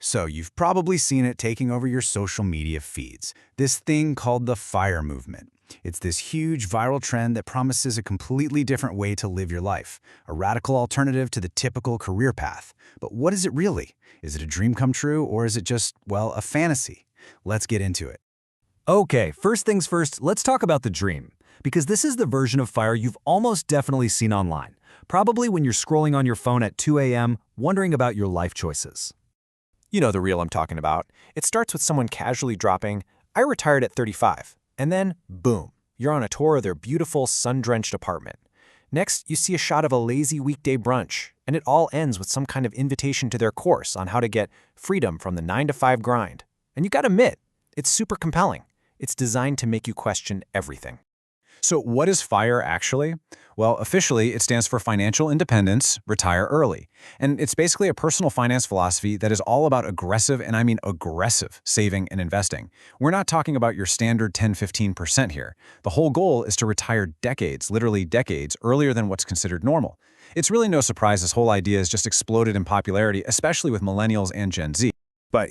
So you've probably seen it taking over your social media feeds, this thing called the FIRE movement. It's this huge viral trend that promises a completely different way to live your life, a radical alternative to the typical career path. But what is it really? Is it a dream come true, or is it just, well, a fantasy? Let's get into it. Okay, first things first, let's talk about the dream. Because this is the version of FIRE you've almost definitely seen online. Probably when you're scrolling on your phone at 2 a.m., wondering about your life choices. You know the reel I'm talking about. It starts with someone casually dropping, "I retired at 35. And then, boom, you're on a tour of their beautiful, sun-drenched apartment. Next, you see a shot of a lazy weekday brunch, and it all ends with some kind of invitation to their course on how to get freedom from the 9-to-5 grind. And you gotta admit, it's super compelling. It's designed to make you question everything. So what is FIRE actually? Well, officially, it stands for Financial Independence, Retire Early. And it's basically a personal finance philosophy that is all about aggressive, and I mean aggressive, saving and investing. We're not talking about your standard 10–15% here. The whole goal is to retire decades, literally decades, earlier than what's considered normal. It's really no surprise this whole idea has just exploded in popularity, especially with millennials and Gen Z. But,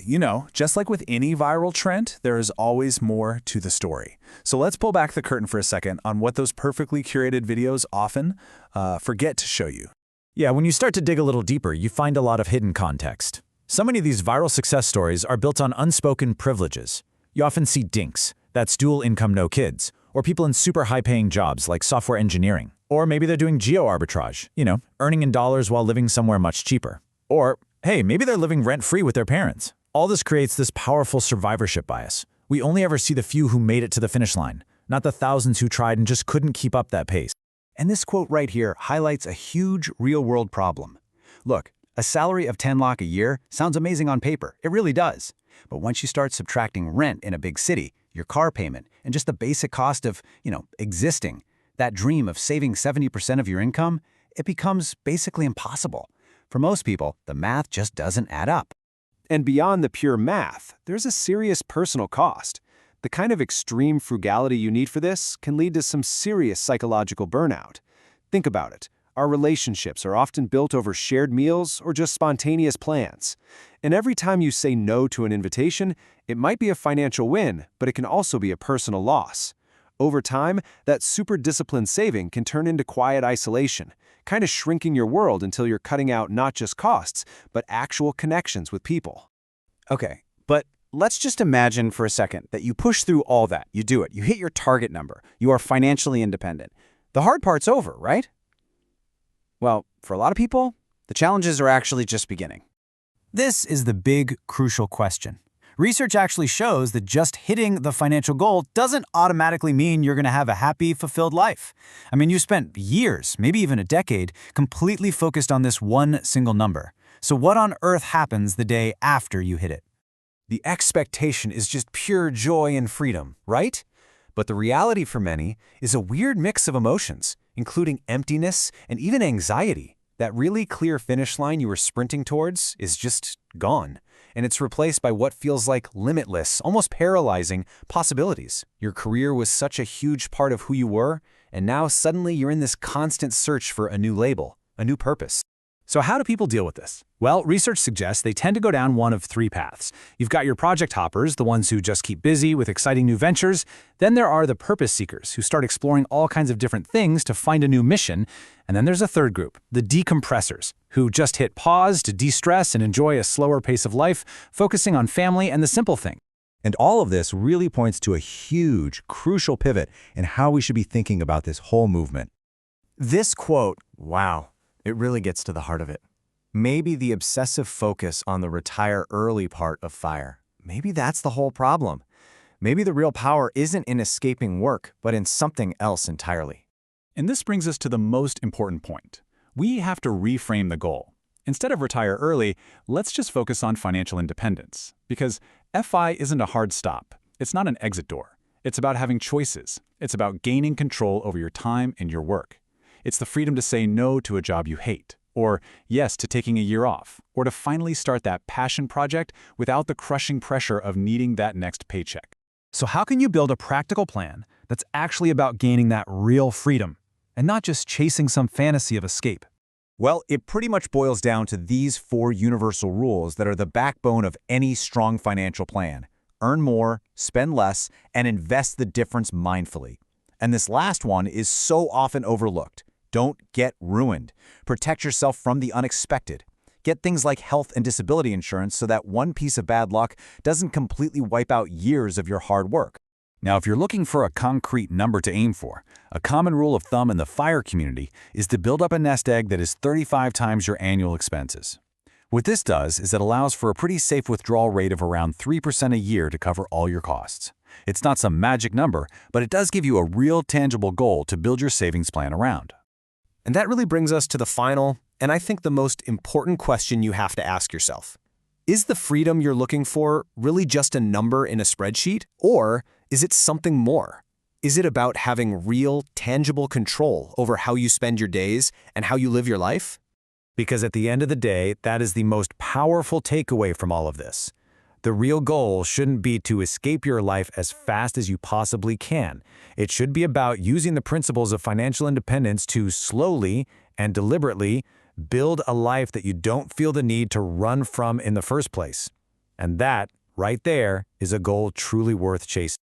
just like with any viral trend, there is always more to the story. So let's pull back the curtain for a second on what those perfectly curated videos often forget to show you. Yeah, when you start to dig a little deeper, you find a lot of hidden context. So many of these viral success stories are built on unspoken privileges. You often see dinks, that's dual income, no kids, or people in super high-paying jobs like software engineering. Or maybe they're doing geo-arbitrage, earning in dollars while living somewhere much cheaper. Or hey, maybe they're living rent-free with their parents. All this creates this powerful survivorship bias. We only ever see the few who made it to the finish line, not the thousands who tried and just couldn't keep up that pace. And this quote right here highlights a huge real-world problem. Look, a salary of 10 lakh a year sounds amazing on paper. It really does. But once you start subtracting rent in a big city, your car payment, and just the basic cost of, existing, that dream of saving 70% of your income, it becomes basically impossible. For most people, the math just doesn't add up. And beyond the pure math, there's a serious personal cost. The kind of extreme frugality you need for this can lead to some serious psychological burnout. Think about it. Our relationships are often built over shared meals or just spontaneous plans. And every time you say no to an invitation, it might be a financial win, but it can also be a personal loss. Over time, that super disciplined saving can turn into quiet isolation, kind of shrinking your world until you're cutting out not just costs, but actual connections with people. Okay, but let's just imagine for a second that you push through all that. You do it. You hit your target number. You are financially independent. The hard part's over, right? Well, for a lot of people, the challenges are actually just beginning. This is the big, crucial question. Research actually shows that just hitting the financial goal doesn't automatically mean you're going to have a happy, fulfilled life. I mean, you spent years, maybe even a decade, completely focused on this one single number. So what on earth happens the day after you hit it? The expectation is just pure joy and freedom, right? But the reality for many is a weird mix of emotions, including emptiness and even anxiety. That really clear finish line you were sprinting towards is just gone. And it's replaced by what feels like limitless, almost paralyzing possibilities. Your career was such a huge part of who you were, and now suddenly you're in this constant search for a new label, a new purpose. So how do people deal with this? Well, research suggests they tend to go down one of three paths. You've got your project hoppers, the ones who just keep busy with exciting new ventures. Then there are the purpose seekers who start exploring all kinds of different things to find a new mission. And then there's a third group, the decompressors, who just hit pause to de-stress and enjoy a slower pace of life, focusing on family and the simple thing. And all of this really points to a huge, crucial pivot in how we should be thinking about this whole movement. This quote, wow, it really gets to the heart of it. Maybe the obsessive focus on the retire early part of FIRE. Maybe that's the whole problem. Maybe the real power isn't in escaping work, but in something else entirely. And this brings us to the most important point. We have to reframe the goal. Instead of retire early, let's just focus on financial independence. Because FI isn't a hard stop. It's not an exit door. It's about having choices. It's about gaining control over your time and your work. It's the freedom to say no to a job you hate, or yes to taking a year off, or to finally start that passion project without the crushing pressure of needing that next paycheck. So how can you build a practical plan that's actually about gaining that real freedom, and not just chasing some fantasy of escape? Well, it pretty much boils down to these 4 universal rules that are the backbone of any strong financial plan. Earn more, spend less, and invest the difference mindfully. And this last one is so often overlooked. Don't get ruined. Protect yourself from the unexpected. Get things like health and disability insurance so that one piece of bad luck doesn't completely wipe out years of your hard work. Now, if you're looking for a concrete number to aim for, a common rule of thumb in the FIRE community is to build up a nest egg that is 35 times your annual expenses. What this does is it allows for a pretty safe withdrawal rate of around 3% a year to cover all your costs. It's not some magic number, but it does give you a real tangible goal to build your savings plan around. And that really brings us to the final, and I think the most important question you have to ask yourself. Is the freedom you're looking for really just a number in a spreadsheet? Or is it something more? Is it about having real, tangible control over how you spend your days and how you live your life? Because at the end of the day, that is the most powerful takeaway from all of this. The real goal shouldn't be to escape your life as fast as you possibly can. It should be about using the principles of financial independence to slowly and deliberately build a life that you don't feel the need to run from in the first place. And that, right there, is a goal truly worth chasing.